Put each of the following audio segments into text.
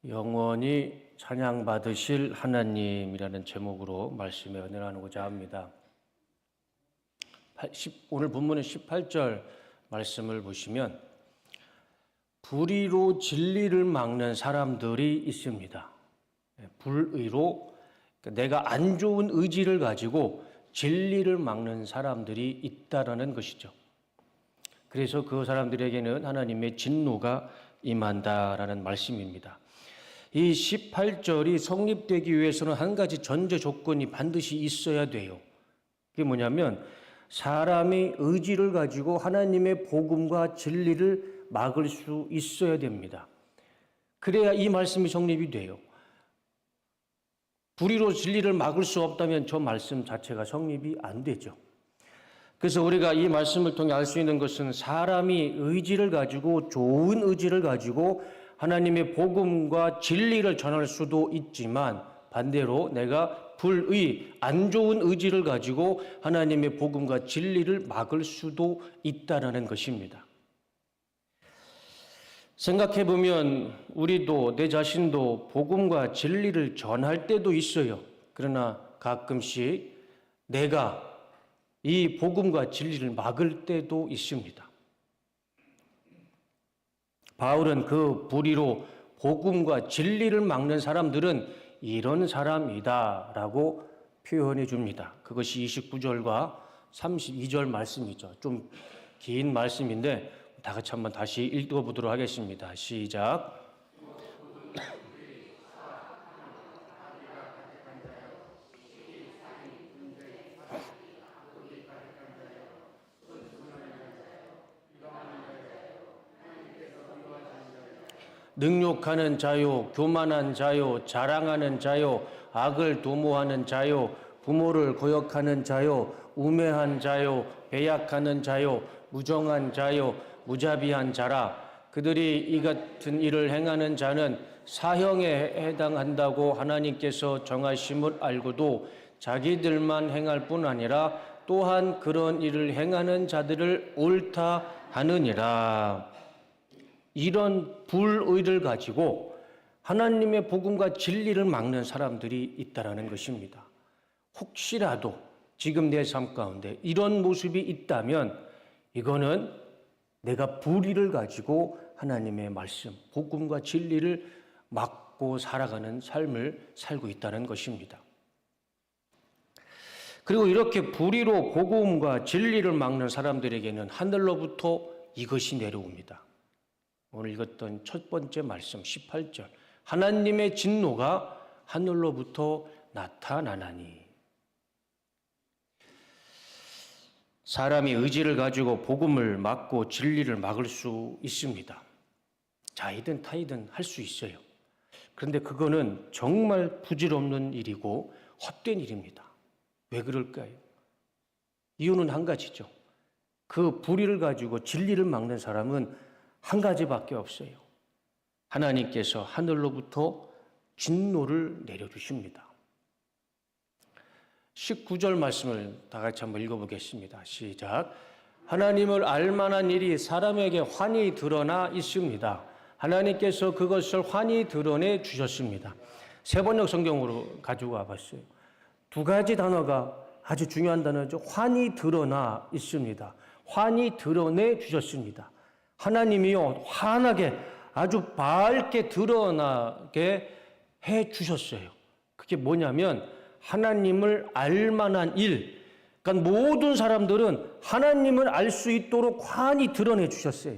영원히 찬양받으실 하나님이라는 제목으로 말씀에 은혜를 나누고자 합니다. 오늘 본문의 18절 말씀을 보시면 불의로 진리를 막는 사람들이 있습니다. 불의로, 내가 안 좋은 의지를 가지고 진리를 막는 사람들이 있다라는 것이죠. 그래서 그 사람들에게는 하나님의 진노가 임한다라는 말씀입니다. 이 18절이 성립되기 위해서는 한 가지 전제 조건이 반드시 있어야 돼요. 그게 뭐냐면 사람이 의지를 가지고 하나님의 복음과 진리를 막을 수 있어야 됩니다. 그래야 이 말씀이 성립이 돼요. 불의로 진리를 막을 수 없다면 저 말씀 자체가 성립이 안 되죠. 그래서 우리가 이 말씀을 통해 알 수 있는 것은 사람이 의지를 가지고 좋은 의지를 가지고 하나님의 복음과 진리를 전할 수도 있지만 반대로 내가 불의, 안 좋은 의지를 가지고 하나님의 복음과 진리를 막을 수도 있다는 것입니다. 생각해 보면 우리도 내 자신도 복음과 진리를 전할 때도 있어요. 그러나 가끔씩 내가 이 복음과 진리를 막을 때도 있습니다. 바울은 그 불의로 복음과 진리를 막는 사람들은 이런 사람이다라고 표현해 줍니다. 그것이 29절과 32절 말씀이죠. 좀 긴 말씀인데 다 같이 한번 다시 읽어보도록 하겠습니다. 시작. 능욕하는 자요, 교만한 자요, 자랑하는 자요, 악을 도모하는 자요, 부모를 거역하는 자요, 우매한 자요, 배약하는 자요, 무정한 자요, 무자비한 자라. 그들이 이 같은 일을 행하는 자는 사형에 해당한다고 하나님께서 정하심을 알고도 자기들만 행할 뿐 아니라 또한 그런 일을 행하는 자들을 옳다 하느니라. 이런 불의를 가지고 하나님의 복음과 진리를 막는 사람들이 있다라는 것입니다. 혹시라도 지금 내 삶 가운데 이런 모습이 있다면 이거는 내가 불의를 가지고 하나님의 말씀, 복음과 진리를 막고 살아가는 삶을 살고 있다는 것입니다. 그리고 이렇게 불의로 복음과 진리를 막는 사람들에게는 하늘로부터 이것이 내려옵니다. 오늘 읽었던 첫 번째 말씀 18절. 하나님의 진노가 하늘로부터 나타나나니. 사람이 의지를 가지고 복음을 막고 진리를 막을 수 있습니다. 자이든 타이든 할 수 있어요. 그런데 그거는 정말 부질없는 일이고 헛된 일입니다. 왜 그럴까요? 이유는 한 가지죠. 그 불의를 가지고 진리를 막는 사람은 한 가지밖에 없어요. 하나님께서 하늘로부터 진노를 내려주십니다. 19절 말씀을 다 같이 한번 읽어보겠습니다. 시작. 하나님을 알만한 일이 사람에게 환히 드러나 있습니다. 하나님께서 그것을 환히 드러내 주셨습니다. 세번역 성경으로 가지고 와봤어요. 두 가지 단어가 아주 중요한 단어죠. 환히 드러나 있습니다. 환히 드러내 주셨습니다. 하나님이요, 환하게 아주 밝게 드러나게 해 주셨어요. 그게 뭐냐면 하나님을 알만한 일, 그러니까 모든 사람들은 하나님을 알 수 있도록 환히 드러내 주셨어요.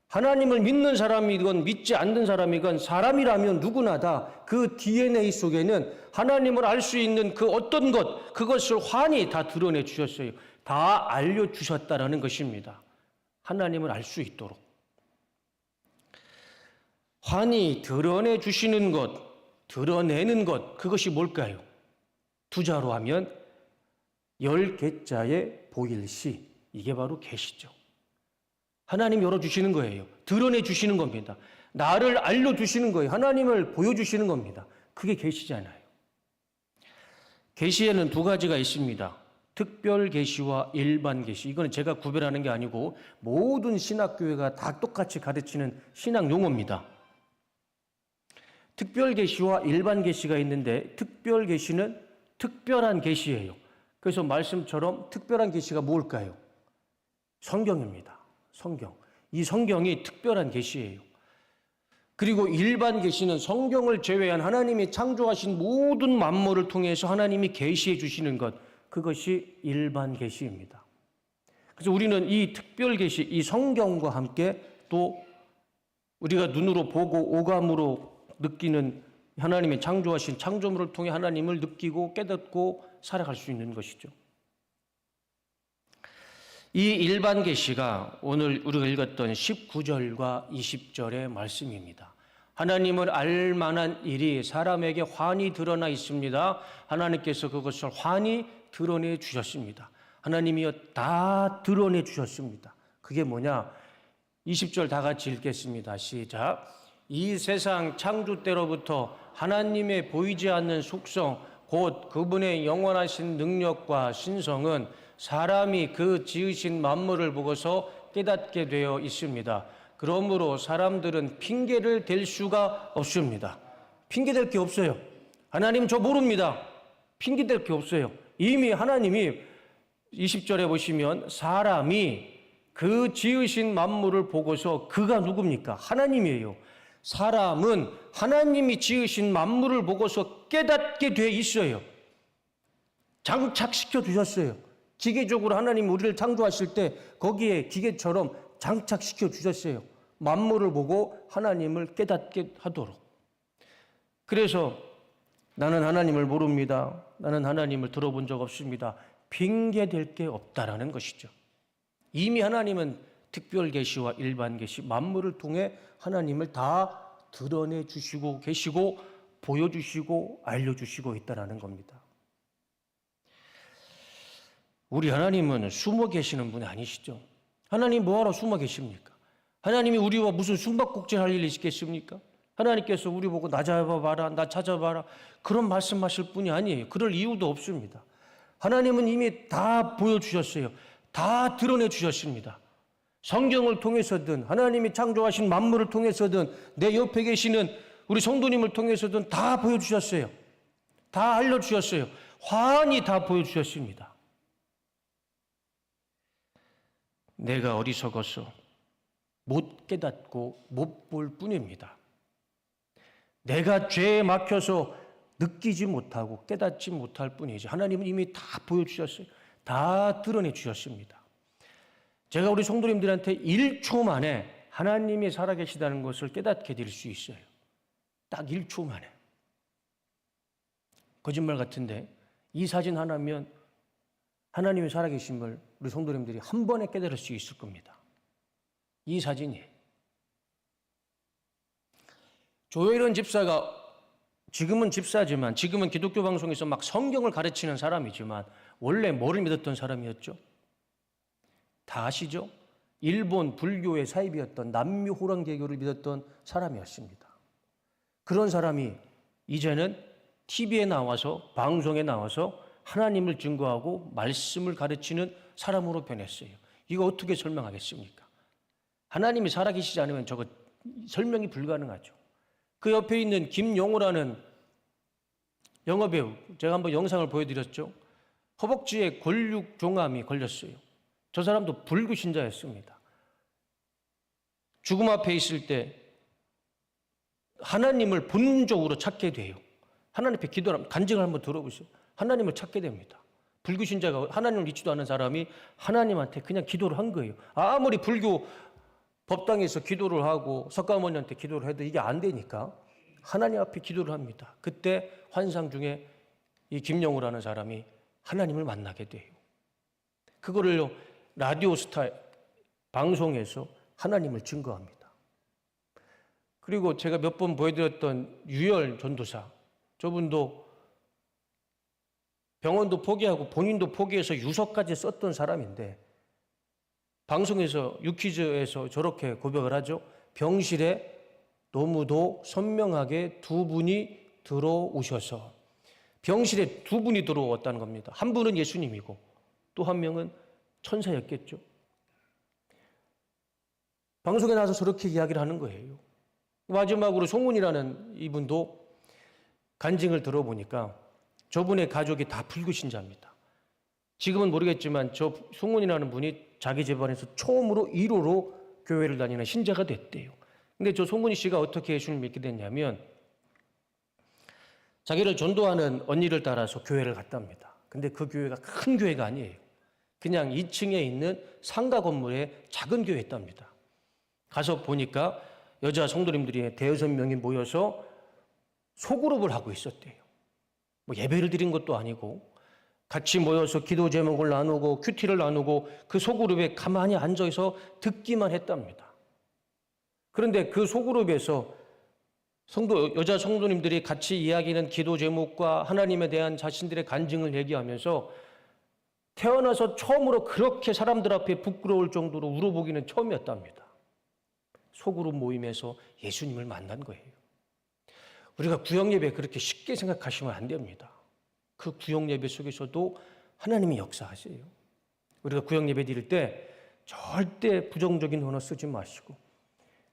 하나님을 믿는 사람이건 믿지 않는 사람이건 사람이라면 누구나 다 그 DNA 속에는 하나님을 알 수 있는 그 어떤 것, 그것을 환히 다 드러내 주셨어요. 다 알려주셨다라는 것입니다. 하나님을 알 수 있도록. 환히 드러내 주시는 것, 드러내는 것, 그것이 뭘까요? 투자로 하면 10개자의 보일시, 이게 바로 계시죠. 하나님 열어주시는 거예요. 드러내 주시는 겁니다. 나를 알려주시는 거예요. 하나님을 보여주시는 겁니다. 그게 계시잖아요. 계시에는 두 가지가 있습니다. 특별 계시와 일반 계시. 이거는 제가 구별하는 게 아니고 모든 신학교회가 다 똑같이 가르치는 신학 용어입니다. 특별 계시와 일반 계시가 있는데 특별 계시는 특별한 계시예요. 그래서 말씀처럼 특별한 계시가 뭘까요? 성경입니다. 성경. 이 성경이 특별한 계시예요. 그리고 일반 계시는 성경을 제외한 하나님이 창조하신 모든 만물을 통해서 하나님이 계시해 주시는 것, 그것이 일반 계시입니다. 그래서 우리는 이 특별 계시, 이 성경과 함께 또 우리가 눈으로 보고 오감으로 느끼는 하나님이 창조하신 창조물을 통해 하나님을 느끼고 깨닫고 살아갈 수 있는 것이죠. 이 일반 계시가 오늘 우리가 읽었던 19절과 20절의 말씀입니다. 하나님을 알 만한 일이 사람에게 환히 드러나 있습니다. 하나님께서 그것을 환히 드러내 주셨습니다. 하나님이여 다 드러내 주셨습니다. 그게 뭐냐? 20절 다 같이 읽겠습니다. 시작. 이 세상 창조 때로부터 하나님의 보이지 않는 속성, 곧 그분의 영원하신 능력과 신성은 사람이 그 지으신 만물을 보고서 깨닫게 되어 있습니다. 그러므로 사람들은 핑계를 댈 수가 없습니다. 핑계댈 게 없어요. 하나님 저 모릅니다. 핑계댈 게 없어요. 이미 하나님이 20절에 보시면 사람이 그 지으신 만물을 보고서 그가 누굽니까? 하나님이에요. 사람은 하나님이 지으신 만물을 보고서 깨닫게 돼 있어요. 장착시켜 주셨어요. 기계적으로 하나님이 우리를 창조하실 때 거기에 기계처럼 장착시켜 주셨어요. 만물을 보고 하나님을 깨닫게 하도록. 그래서 나는 하나님을 모릅니다. 나는 하나님을 들어본 적 없습니다. 핑계댈 게 없다라는 것이죠. 이미 하나님은 특별 계시와 일반 계시, 만물을 통해 하나님을 다 드러내 주시고 계시고 보여주시고 알려주시고 있다라는 겁니다. 우리 하나님은 숨어 계시는 분이 아니시죠. 하나님 뭐하러 숨어 계십니까? 하나님이 우리와 무슨 숨바꼭질 할 일이 있겠습니까? 하나님께서 우리 보고 나 잡아봐라, 나 찾아봐라 그런 말씀하실 분이 아니에요. 그럴 이유도 없습니다. 하나님은 이미 다 보여주셨어요. 다 드러내 주셨습니다. 성경을 통해서든 하나님이 창조하신 만물을 통해서든 내 옆에 계시는 우리 성도님을 통해서든 다 보여주셨어요. 다 알려주셨어요. 환히 다 보여주셨습니다. 내가 어리석어서 못 깨닫고 못 볼 뿐입니다. 내가 죄에 막혀서 느끼지 못하고 깨닫지 못할 뿐이지 하나님은 이미 다 보여주셨어요. 다 드러내 주셨습니다. 제가 우리 성도님들한테 1초 만에 하나님이 살아계시다는 것을 깨닫게 될 수 있어요. 딱 1초 만에. 거짓말 같은데 이 사진 하나면 하나님이 살아계심을 우리 성도님들이 한 번에 깨달을 수 있을 겁니다. 이 사진이. 조혜련 집사가 지금은 집사지만 지금은 기독교 방송에서 막 성경을 가르치는 사람이지만 원래 뭐를 믿었던 사람이었죠? 다 아시죠? 일본 불교의 사입이었던 남묘호랑개교를 믿었던 사람이었습니다. 그런 사람이 이제는 TV에 나와서 방송에 나와서 하나님을 증거하고 말씀을 가르치는 사람으로 변했어요. 이거 어떻게 설명하겠습니까? 하나님이 살아계시지 않으면 저거 설명이 불가능하죠. 그 옆에 있는 김용호라는 영화배우, 제가 한번 영상을 보여드렸죠. 허벅지에 골육종암이 걸렸어요. 저 사람도 불교 신자였습니다. 죽음 앞에 있을 때 하나님을 본능적으로 찾게 돼요. 하나님 앞에 기도하면 간증을 한번 들어보세요. 하나님을 찾게 됩니다. 불교 신자가 하나님을 믿지도 않은 사람이 하나님한테 그냥 기도를 한 거예요. 아무리 불교 법당에서 기도를 하고 석가모니한테 기도를 해도 이게 안 되니까 하나님 앞에 기도를 합니다. 그때 환상 중에 이 김영우라는 사람이 하나님을 만나게 돼요. 그거를 라디오 스타 방송에서 하나님을 증거합니다. 그리고 제가 몇 번 보여드렸던 유열 전도사, 저분도 병원도 포기하고 본인도 포기해서 유서까지 썼던 사람인데 방송에서 유퀴즈에서 저렇게 고백을 하죠. 병실에 너무도 선명하게 두 분이 들어오셔서 병실에 두 분이 들어왔다는 겁니다. 한 분은 예수님이고 또 한 명은 천사였겠죠. 방송에 나와서 저렇게 이야기를 하는 거예요. 마지막으로 송은이라는 이분도 간증을 들어보니까 저분의 가족이 다 불구신자입니다. 지금은 모르겠지만 저 송은이라는 분이 자기 집안에서 처음으로 1호로 교회를 다니는 신자가 됐대요. 근데 저 송은이 씨가 어떻게 예수를 믿게 됐냐면 자기를 전도하는 언니를 따라서 교회를 갔답니다. 근데 그 교회가 큰 교회가 아니에요. 그냥 2층에 있는 상가 건물에 작은 교회였답니다. 가서 보니까 여자 성도님들이 대여섯 명이 모여서 소그룹을 하고 있었대요. 뭐 예배를 드린 것도 아니고 같이 모여서 기도 제목을 나누고 큐티를 나누고 그 소그룹에 가만히 앉아서 듣기만 했답니다. 그런데 그 소그룹에서 여자 성도님들이 같이 이야기하는 기도 제목과 하나님에 대한 자신들의 간증을 얘기하면서 태어나서 처음으로 그렇게 사람들 앞에 부끄러울 정도로 울어보기는 처음이었답니다. 소그룹 모임에서 예수님을 만난 거예요. 우리가 구역예배 그렇게 쉽게 생각하시면 안 됩니다. 그 구역예배 속에서도 하나님이 역사하세요. 우리가 구역예배 드릴 때 절대 부정적인 언어 쓰지 마시고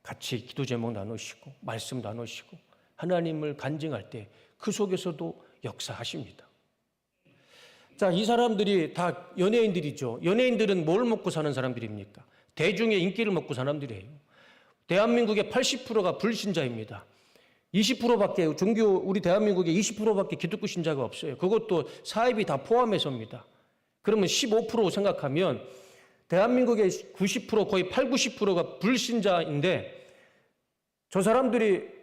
같이 기도 제목 나누시고 말씀 나누시고 하나님을 간증할 때 그 속에서도 역사하십니다. 자, 이 사람들이 다 연예인들이죠. 연예인들은 뭘 먹고 사는 사람들입니까? 대중의 인기를 먹고 사는 사람들이에요. 대한민국의 80%가 불신자입니다. 20%밖에 우리 대한민국에 20%밖에 기독교 신자가 없어요. 그것도 사입이 다 포함해서입니다. 그러면 15% 생각하면 대한민국의 90% 거의 8, 90%가 불신자인데 저 사람들이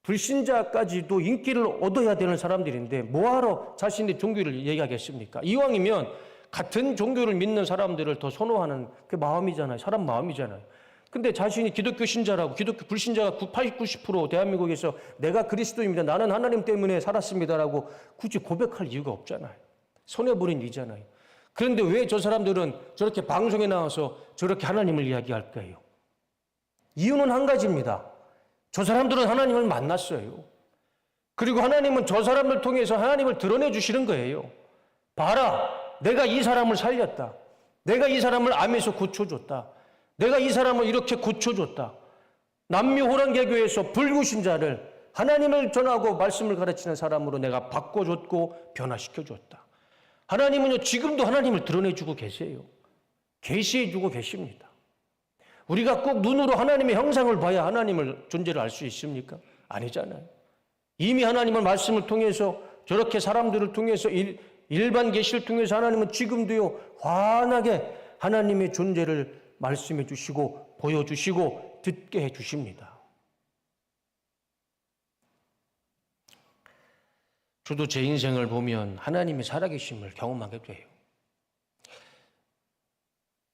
불신자까지도 인기를 얻어야 되는 사람들인데 뭐하러 자신의 종교를 얘기하겠습니까? 이왕이면 같은 종교를 믿는 사람들을 더 선호하는 그 마음이잖아요. 사람 마음이잖아요. 근데 자신이 기독교 신자라고 기독교 불신자가 80, 90% 대한민국에서 내가 그리스도입니다. 나는 하나님 때문에 살았습니다라고 굳이 고백할 이유가 없잖아요. 손해버린 일이잖아요. 그런데 왜 저 사람들은 저렇게 방송에 나와서 저렇게 하나님을 이야기할까요? 이유는 한 가지입니다. 저 사람들은 하나님을 만났어요. 그리고 하나님은 저 사람을 통해서 하나님을 드러내 주시는 거예요. 봐라, 내가 이 사람을 살렸다. 내가 이 사람을 암에서 고쳐줬다. 내가 이 사람을 이렇게 고쳐줬다. 남미호랑개교에서 불구신자를 하나님을 전하고 말씀을 가르치는 사람으로 내가 바꿔줬고 변화시켜줬다. 하나님은요, 지금도 하나님을 드러내주고 계세요. 계시해주고 계십니다. 우리가 꼭 눈으로 하나님의 형상을 봐야 하나님을 존재를 알 수 있습니까? 아니잖아요. 이미 하나님은 말씀을 통해서 저렇게 사람들을 통해서 일반 계시를 통해서 하나님은 지금도요, 환하게 하나님의 존재를 말씀해 주시고 보여주시고 듣게 해 주십니다. 저도 제 인생을 보면 하나님의 살아계심을 경험하게 돼요.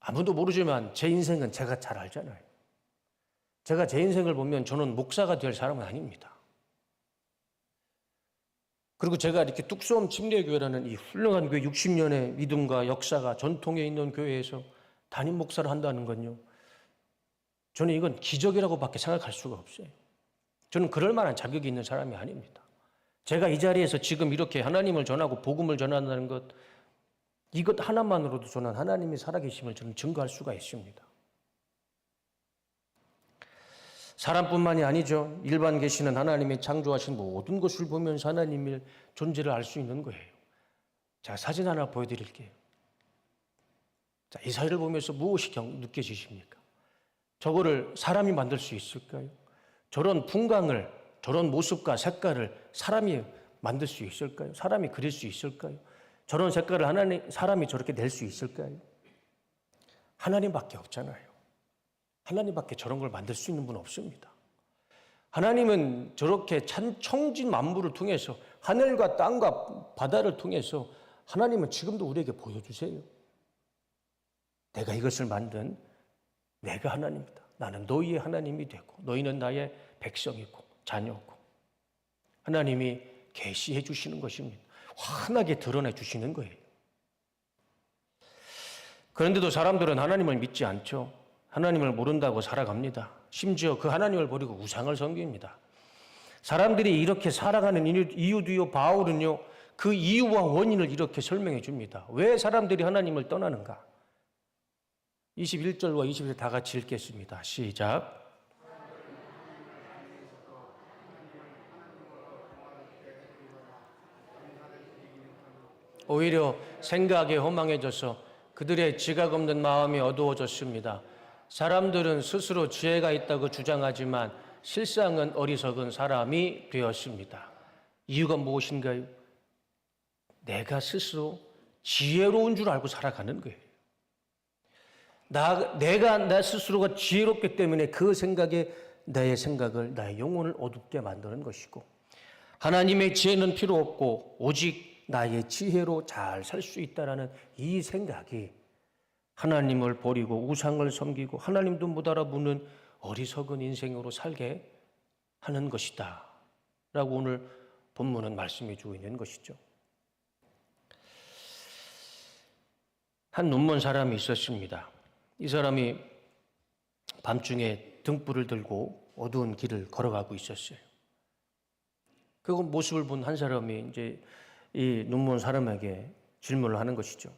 아무도 모르지만 제 인생은 제가 잘 알잖아요. 제가 제 인생을 보면 저는 목사가 될 사람은 아닙니다. 그리고 제가 이렇게 뚝섬 침례교회라는 이 훌륭한 교회 60년의 믿음과 역사가 전통에 있는 교회에서 담임 목사를 한다는 건요, 저는 이건 기적이라고밖에 생각할 수가 없어요. 저는 그럴 만한 자격이 있는 사람이 아닙니다. 제가 이 자리에서 지금 이렇게 하나님을 전하고 복음을 전한다는 것, 이것 하나만으로도 저는 하나님의 살아계심을 저는 증거할 수가 있습니다. 사람뿐만이 아니죠. 일반 계시는 하나님의 창조하신 모든 것을 보면서 하나님의 존재를 알 수 있는 거예요. 자, 사진 하나 보여드릴게요. 자, 이 사진을 보면서 무엇이 느껴지십니까? 저거를 사람이 만들 수 있을까요? 저런 풍광을, 저런 모습과 색깔을 사람이 만들 수 있을까요? 사람이 그릴 수 있을까요? 저런 색깔을 사람이 저렇게 낼 수 있을까요? 하나님밖에 없잖아요. 하나님밖에 저런 걸 만들 수 있는 분 없습니다. 하나님은 저렇게 천진 만물을 통해서 하늘과 땅과 바다를 통해서 하나님은 지금도 우리에게 보여주세요. 내가 이것을 만든 내가 하나님이다. 나는 너희의 하나님이 되고 너희는 나의 백성이고 자녀고. 하나님이 계시해 주시는 것입니다. 환하게 드러내 주시는 거예요. 그런데도 사람들은 하나님을 믿지 않죠. 하나님을 모른다고 살아갑니다. 심지어 그 하나님을 버리고 우상을 섬깁니다. 사람들이 이렇게 살아가는 이유도요, 바울은요, 그 이유와 원인을 이렇게 설명해 줍니다. 왜 사람들이 하나님을 떠나는가? 21절과 22절 다 같이 읽겠습니다. 시작. 오히려 생각이 허망해져서 그들의 지각 없는 마음이 어두워졌습니다. 사람들은 스스로 지혜가 있다고 주장하지만 실상은 어리석은 사람이 되었습니다. 이유가 무엇인가요? 내가 스스로 지혜로운 줄 알고 살아가는 거예요. 내가 나 스스로가 지혜롭기 때문에 그 생각에 나의 생각을, 나의 영혼을 어둡게 만드는 것이고, 하나님의 지혜는 필요 없고 오직 나의 지혜로 잘 살 수 있다라는 이 생각이 하나님을 버리고 우상을 섬기고 하나님도 못 알아보는 어리석은 인생으로 살게 하는 것이다 라고 오늘 본문은 말씀해 주고 있는 것이죠. 한 눈먼 사람이 있었습니다. 이 사람이 밤중에 등불을 들고 어두운 길을 걸어가고 있었어요. 그 모습을 본 한 사람이 이제 이 눈먼 사람에게 질문을 하는 것이죠.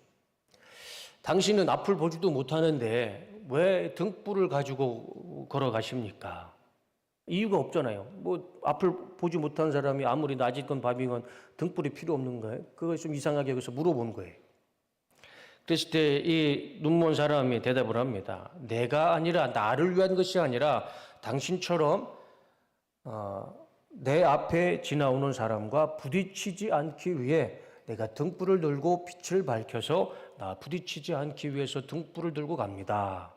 당신은 앞을 보지도 못하는데 왜 등불을 가지고 걸어가십니까? 이유가 없잖아요. 뭐 앞을 보지 못한 사람이 아무리 낮이건 밤이건 등불이 필요 없는 거예요. 그걸 좀 이상하게 여기서 물어본 거예요. 그랬을 때 이 눈먼 사람이 대답을 합니다. 내가 아니라, 나를 위한 것이 아니라 당신처럼 내 앞에 지나오는 사람과 부딪히지 않기 위해 내가 등불을 들고 빛을 밝혀서 나 부딪히지 않기 위해서 등불을 들고 갑니다.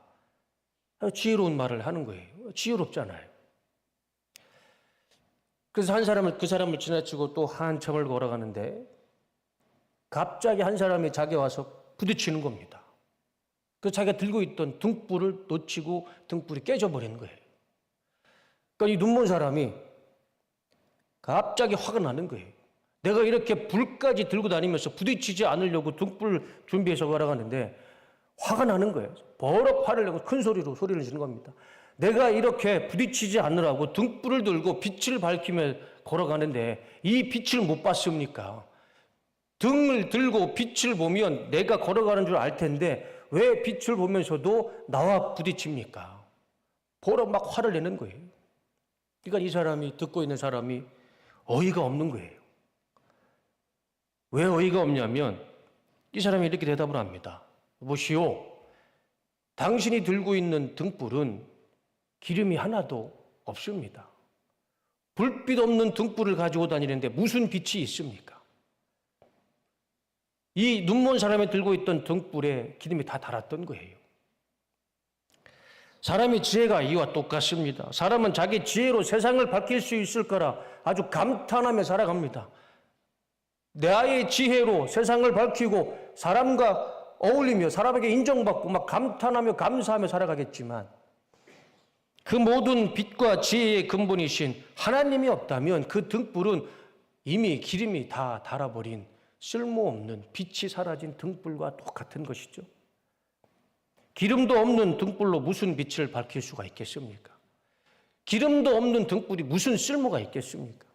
지혜로운 말을 하는 거예요. 지혜롭잖아요. 그래서 그 사람을 지나치고 또 한참을 걸어가는데 갑자기 한 사람이 자기에 와서 부딪히는 겁니다. 그래서 자기가 들고 있던 등불을 놓치고 등불이 깨져버리는 거예요. 그러니까 이 눈먼 사람이 갑자기 화가 나는 거예요. 내가 이렇게 불까지 들고 다니면서 부딪히지 않으려고 등불 준비해서 걸어가는데 화가 나는 거예요. 버럭 화를 내고 큰 소리로 소리를 지르는 겁니다. 내가 이렇게 부딪히지 않으라고 등불을 들고 빛을 밝히며 걸어가는데 이 빛을 못 봤습니까? 등을 들고 빛을 보면 내가 걸어가는 줄 알 텐데 왜 빛을 보면서도 나와 부딪힙니까? 버럭 막 화를 내는 거예요. 그러니까 이 사람이, 듣고 있는 사람이 어이가 없는 거예요. 왜 어이가 없냐면 이 사람이 이렇게 대답을 합니다. 보시오, 당신이 들고 있는 등불은 기름이 하나도 없습니다. 불빛 없는 등불을 가지고 다니는데 무슨 빛이 있습니까? 이 눈먼 사람이 들고 있던 등불에 기름이 다 달았던 거예요. 사람의 지혜가 이와 똑같습니다. 사람은 자기 지혜로 세상을 밝힐 수 있을 거라 아주 감탄하며 살아갑니다. 나의 지혜로 세상을 밝히고 사람과 어울리며 사람에게 인정받고 막 감탄하며 감사하며 살아가겠지만 그 모든 빛과 지혜의 근본이신 하나님이 없다면 그 등불은 이미 기름이 다 달아버린 쓸모없는 빛이 사라진 등불과 똑같은 것이죠. 기름도 없는 등불로 무슨 빛을 밝힐 수가 있겠습니까? 기름도 없는 등불이 무슨 쓸모가 있겠습니까?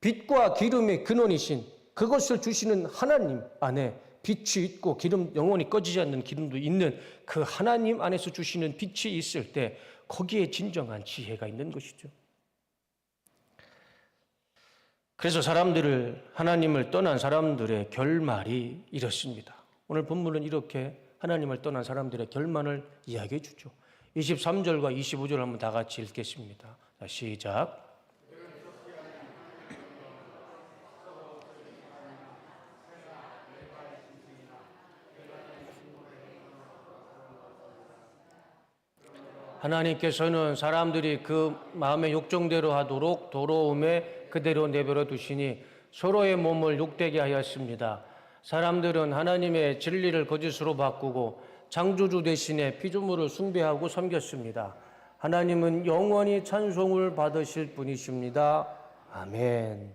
빛과 기름의 근원이신 그것을 주시는 하나님 안에 빛이 있고 기름, 영원히 꺼지지 않는 기름도 있는 그 하나님 안에서 주시는 빛이 있을 때 거기에 진정한 지혜가 있는 것이죠. 그래서 하나님을 떠난 사람들의 결말이 이렇습니다. 오늘 본문은 이렇게 하나님을 떠난 사람들의 결말을 이야기해 주죠. 23절과 25절 한번 다 같이 읽겠습니다. 자, 시작. 하나님께서는 사람들이 그 마음의 욕정대로 하도록 더러움에 그대로 내버려 두시니 서로의 몸을 욕되게 하였습니다. 사람들은 하나님의 진리를 거짓으로 바꾸고 창조주 대신에 피조물을 숭배하고 섬겼습니다. 하나님은 영원히 찬송을 받으실 분이십니다. 아멘.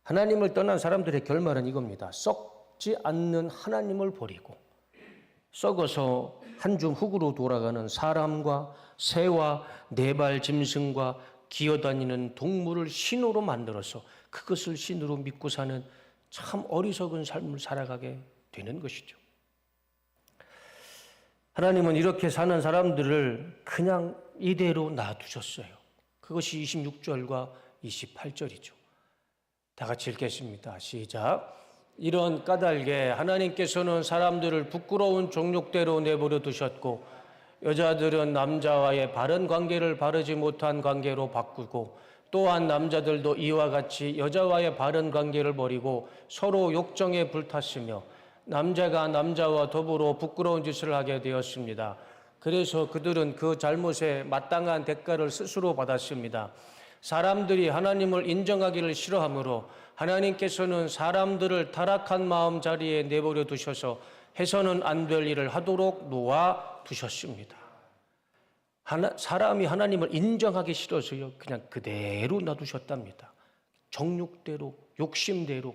하나님을 떠난 사람들의 결말은 이겁니다. 썩지 않는 하나님을 버리고 썩어서 한 줌 흙으로 돌아가는 사람과 새와 네발 짐승과 기어다니는 동물을 신으로 만들어서 그것을 신으로 믿고 사는 참 어리석은 삶을 살아가게 되는 것이죠. 하나님은 이렇게 사는 사람들을 그냥 이대로 놔두셨어요. 그것이 26절과 28절이죠. 다 같이 읽겠습니다. 시작. 이런 까닭에 하나님께서는 사람들을 부끄러운 종육대로 내버려 두셨고 여자들은 남자와의 바른 관계를 바르지 못한 관계로 바꾸고 또한 남자들도 이와 같이 여자와의 바른 관계를 버리고 서로 욕정에 불탔으며 남자가 남자와 더불어 부끄러운 짓을 하게 되었습니다. 그래서 그들은 그 잘못에 마땅한 대가를 스스로 받았습니다. 사람들이 하나님을 인정하기를 싫어하므로 하나님께서는 사람들을 타락한 마음 자리에 내버려 두셔서 해서는 안 될 일을 하도록 놓아 두셨습니다. 사람이 하나님을 인정하기 싫어서요, 그냥 그대로 놔두셨답니다. 정욕대로, 욕심대로,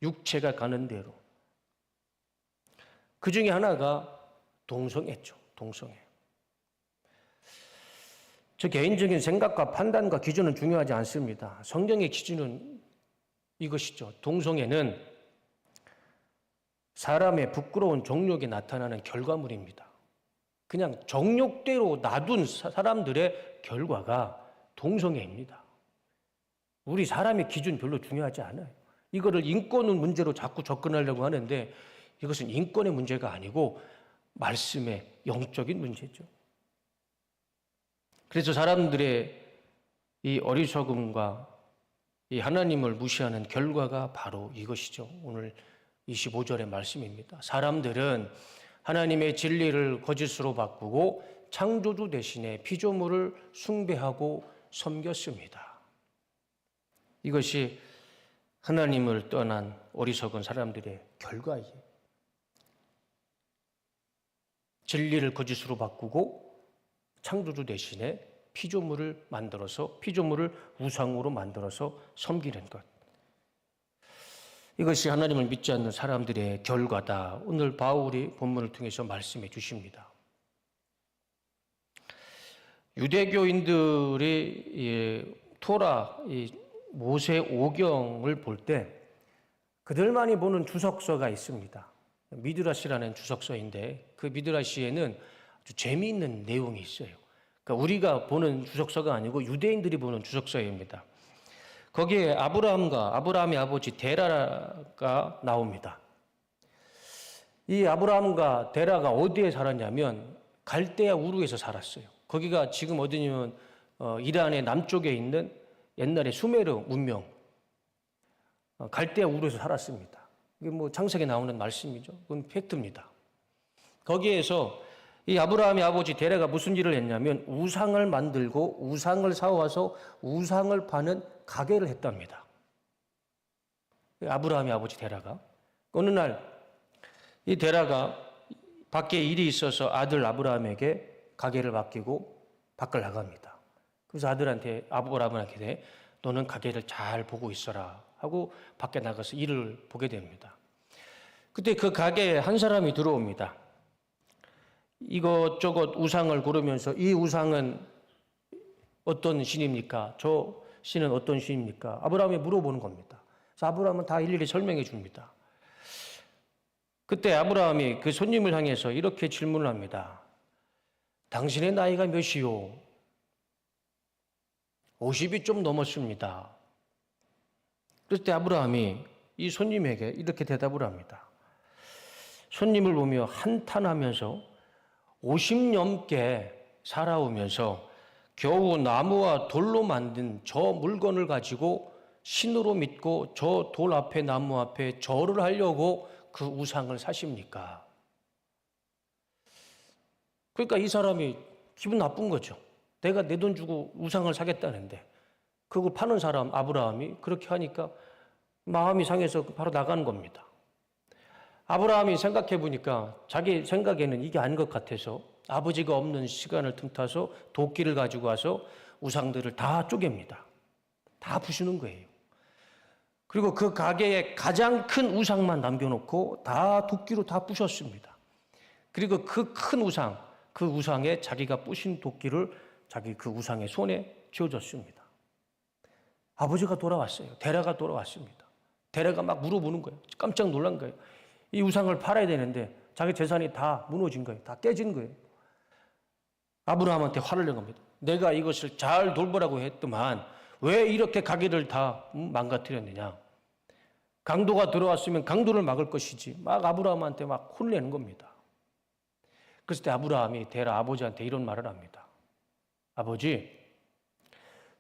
육체가 가는 대로. 그 중에 하나가 동성애죠. 동성애. 저 개인적인 생각과 판단과 기준은 중요하지 않습니다. 성경의 기준은 이것이죠. 동성애는 사람의 부끄러운 정욕이 나타나는 결과물입니다. 그냥 정욕대로 놔둔 사람들의 결과가 동성애입니다. 우리 사람의 기준 별로 중요하지 않아요. 이거를 인권의 문제로 자꾸 접근하려고 하는데 이것은 인권의 문제가 아니고 말씀의 영적인 문제죠. 그래서 사람들의 이 어리석음과 이 하나님을 무시하는 결과가 바로 이것이죠. 오늘 25절의 말씀입니다. 사람들은 하나님의 진리를 거짓으로 바꾸고 창조주 대신에 피조물을 숭배하고 섬겼습니다. 이것이 하나님을 떠난 어리석은 사람들의 결과이에요. 진리를 거짓으로 바꾸고 창조주 대신에 피조물을 만들어서 피조물을 우상으로 만들어서 섬기는 것. 이것이 하나님을 믿지 않는 사람들의 결과다. 오늘 바울이 본문을 통해서 말씀해 주십니다. 유대교인들이 토라, 모세 오경을 볼 때 그들만이 보는 주석서가 있습니다. 미드라시라는 주석서인데 그 미드라시에는 아주 재미있는 내용이 있어요. 그러니까 우리가 보는 주석서가 아니고 유대인들이 보는 주석서입니다. 거기에 아브라함과 아브라함의 아버지 데라가 나옵니다. 이 아브라함과 데라가 어디에 살았냐면 갈대아 우르에서 살았어요. 거기가 지금 어디냐면 이란의 남쪽에 있는 옛날에 수메르 문명 갈대아 우르에서 살았습니다. 이게 뭐 창세기에 나오는 말씀이죠. 그건 팩트입니다. 거기에서 이 아브라함의 아버지 데라가 무슨 일을 했냐면 우상을 만들고 우상을 사와서 우상을 파는 가게를 했답니다. 아브라함의 아버지 데라가 어느 날 이 데라가 밖에 일이 있어서 아들 아브라함에게 가게를 맡기고 밖을 나갑니다. 그래서 아들한테 아브라함한테 너는 가게를 잘 보고 있어라 하고 밖에 나가서 일을 보게 됩니다. 그때 그 가게에 한 사람이 들어옵니다. 이것저것 우상을 고르면서 이 우상은 어떤 신입니까? 저 신은 어떤 신입니까? 아브라함이 물어보는 겁니다. 그래서 아브라함은 다 일일이 설명해 줍니다. 그때 아브라함이 그 손님을 향해서 이렇게 질문을 합니다. 당신의 나이가 몇이요? 50이 좀 넘었습니다. 그때 아브라함이 이 손님에게 이렇게 대답을 합니다. 손님을 보며 한탄하면서 50 넘게 살아오면서 겨우 나무와 돌로 만든 저 물건을 가지고 신으로 믿고 저 돌 앞에 나무 앞에 절을 하려고 그 우상을 사십니까? 그러니까 이 사람이 기분 나쁜 거죠. 내가 내 돈 주고 우상을 사겠다는데 그걸 파는 사람 아브라함이 그렇게 하니까 마음이 상해서 바로 나가는 겁니다. 아브라함이 생각해 보니까 자기 생각에는 이게 아닌 것 같아서 아버지가 없는 시간을 틈타서 도끼를 가지고 와서 우상들을 다 쪼갭니다. 다 부수는 거예요. 그리고 그 가게에 가장 큰 우상만 남겨놓고 다 도끼로 다 부셨습니다. 그리고 그 큰 우상, 그 우상에 자기가 부신 도끼를 자기 그 우상의 손에 쥐어줬습니다. 아버지가 돌아왔어요. 데라가 돌아왔습니다. 데라가 막 물어보는 거예요. 깜짝 놀란 거예요. 이 우상을 팔아야 되는데 자기 재산이 다 무너진 거예요. 다 깨진 거예요. 아브라함한테 화를 낸 겁니다. 내가 이것을 잘 돌보라고 했더만 왜 이렇게 가게를 다 망가뜨렸느냐. 강도가 들어왔으면 강도를 막을 것이지 막 아브라함한테 막 혼내는 겁니다. 그랬을 때 아브라함이 데라 아버지한테 이런 말을 합니다. 아버지,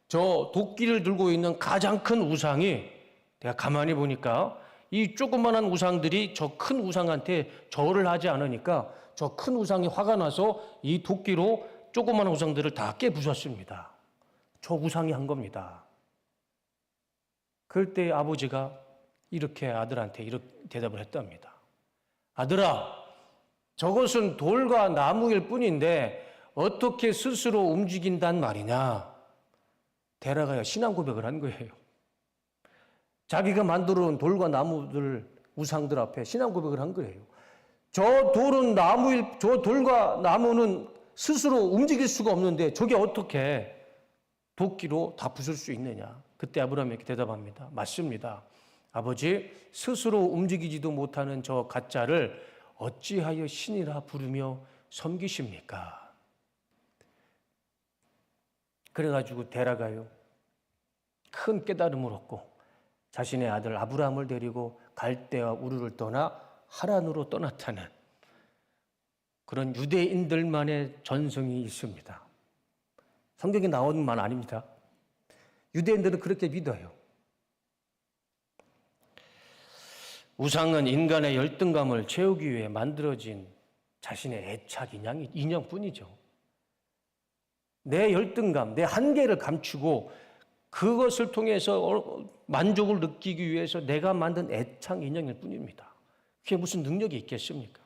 저 도끼를 들고 있는 가장 큰 우상이 내가 가만히 보니까 이 조그만한 우상들이 저 큰 우상한테 절을 하지 않으니까 저 큰 우상이 화가 나서 이 도끼로 조그만한 우상들을 다 깨부쉈습니다. 저 우상이 한 겁니다. 그럴 때 아버지가 이렇게 아들한테 이렇게 대답을 했답니다. 아들아, 저것은 돌과 나무일 뿐인데 어떻게 스스로 움직인단 말이냐? 데라가요, 신앙 고백을 한 거예요. 자기가 만들어 놓은 돌과 나무들, 우상들 앞에 신앙 고백을 한 거예요. 저 돌과 나무는 스스로 움직일 수가 없는데 저게 어떻게 도끼로 다 부술 수 있느냐? 그때 아브라함이 이렇게 대답합니다. 맞습니다. 아버지, 스스로 움직이지도 못하는 저 가짜를 어찌하여 신이라 부르며 섬기십니까? 그래가지고 데라가요, 큰 깨달음을 얻고 자신의 아들 아브라함을 데리고 갈대와 우르를 떠나 하란으로 떠났다는 그런 유대인들만의 전성이 있습니다. 성경에 나오는 말 아닙니다. 유대인들은 그렇게 믿어요. 우상은 인간의 열등감을 채우기 위해 만들어진 자신의 애착 인형뿐이죠. 내 열등감, 내 한계를 감추고 그것을 통해서 만족을 느끼기 위해서 내가 만든 애착 인형일 뿐입니다. 그게 무슨 능력이 있겠습니까?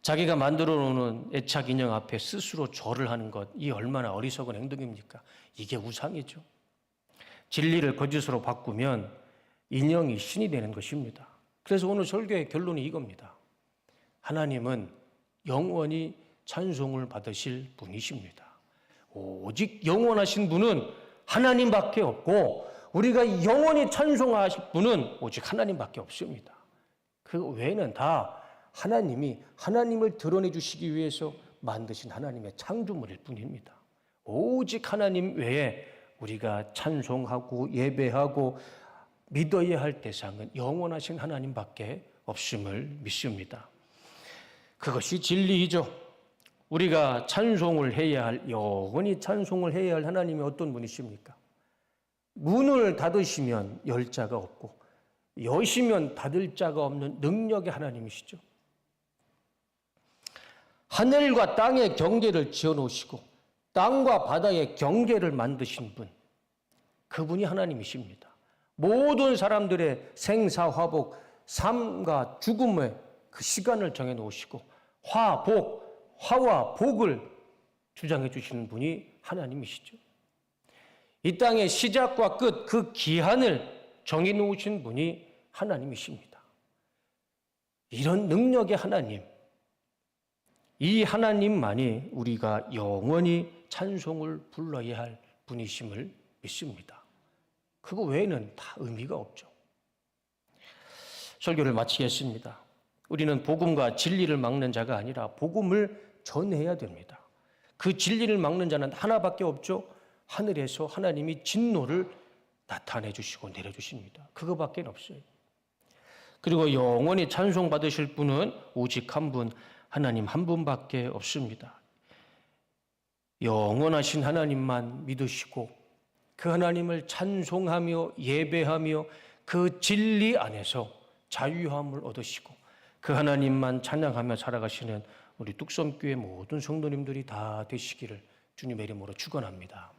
자기가 만들어 놓은 애착 인형 앞에 스스로 절을 하는 것, 이 얼마나 어리석은 행동입니까? 이게 우상이죠. 진리를 거짓으로 바꾸면 인형이 신이 되는 것입니다. 그래서 오늘 설교의 결론이 이겁니다. 하나님은 영원히 찬송을 받으실 분이십니다. 오직 영원하신 분은 하나님밖에 없고 우리가 영원히 찬송하실 분은 오직 하나님밖에 없습니다. 그 외에는 다 하나님이 하나님을 드러내 주시기 위해서 만드신 하나님의 창조물일 뿐입니다. 오직 하나님 외에 우리가 찬송하고 예배하고 믿어야 할 대상은 영원하신 하나님밖에 없음을 믿습니다. 그것이 진리이죠. 우리가 찬송을 해야 할, 영원히 찬송을 해야 할 하나님이 어떤 분이십니까? 문을 닫으시면 열 자가 없고 여시면 닫을 자가 없는 능력의 하나님이시죠. 하늘과 땅의 경계를 지어놓으시고 땅과 바다의 경계를 만드신 분, 그분이 하나님이십니다. 모든 사람들의 생사화복, 삶과 죽음의 그 시간을 정해놓으시고 화와 복을 주장해 주시는 분이 하나님이시죠. 이 땅의 시작과 끝, 그 기한을 정해놓으신 분이 하나님이십니다. 이런 능력의 하나님, 이 하나님만이 우리가 영원히 찬송을 불러야 할 분이심을 믿습니다. 그거 외에는 다 의미가 없죠. 설교를 마치겠습니다. 우리는 복음과 진리를 막는 자가 아니라 복음을 전해야 됩니다. 그 진리를 막는 자는 하나밖에 없죠. 하늘에서 하나님이 진노를 나타내 주시고 내려 주십니다. 그거밖에 없어요. 그리고 영원히 찬송받으실 분은 오직 한 분, 하나님 한 분밖에 없습니다. 영원하신 하나님만 믿으시고 그 하나님을 찬송하며 예배하며 그 진리 안에서 자유함을 얻으시고 그 하나님만 찬양하며 살아가시는 우리 뚝섬교회 모든 성도님들이 다 되시기를 주님의 이름으로 축원합니다.